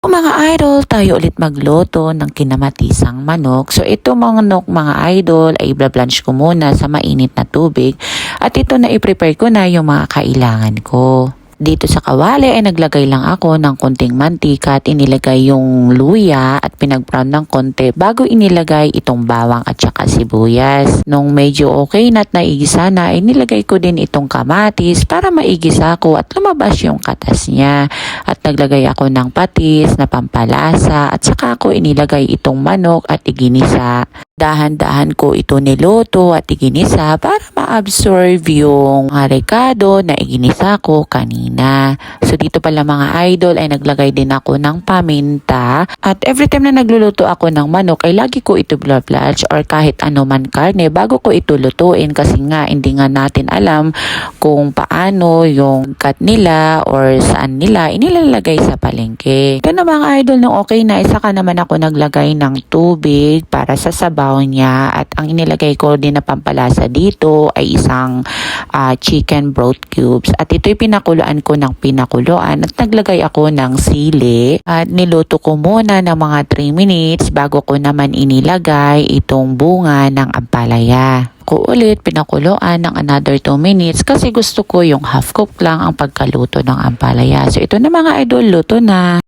Mga idol, tayo ulit magluto ng kinamatisang manok. So ito manok mga idol ay i-blanch ko muna sa mainit na tubig at ito na i-prepare ko na yung mga kailangan ko. Dito sa kawali ay naglagay lang ako ng konting mantika at inilagay yung luya at pinag-brown ng konti bago inilagay itong bawang at saka sibuyas. Nung medyo okay na at naigisa na, ay nilagay ko din itong kamatis para maigisa ko at lumabas yung katas niya. At naglagay ako ng patis na pampalasa at saka ako inilagay itong manok at iginisa. Dahan-dahan ko ito niluto at iginisa para ma-absorb yung rekado na iginisa ko kanina. So dito pala mga idol ay naglagay din ako ng paminta at every time na nagluluto ako ng manok ay lagi ko ito blanch or kahit ano man karne bago ko ito lutuin kasi nga hindi nga natin alam kung paano yung cut nila or saan nila inilalagay sa palengke. Ito na mga idol nung okay na isa ka naman ako naglagay ng tubig para sa sabaw niya at ang inilagay ko din na pampalasa dito ay isang chicken broth cubes at ito'y pinakuluan ko ng pinakuluan at naglagay ako ng sili at niluto ko muna ng mga 3 minutes bago ko naman inilagay itong bunga ng ampalaya. Ko ulit pinakuluan ng another 2 minutes kasi gusto ko yung half cook lang ang pagkaluto ng ampalaya. So ito na mga idol, luto na.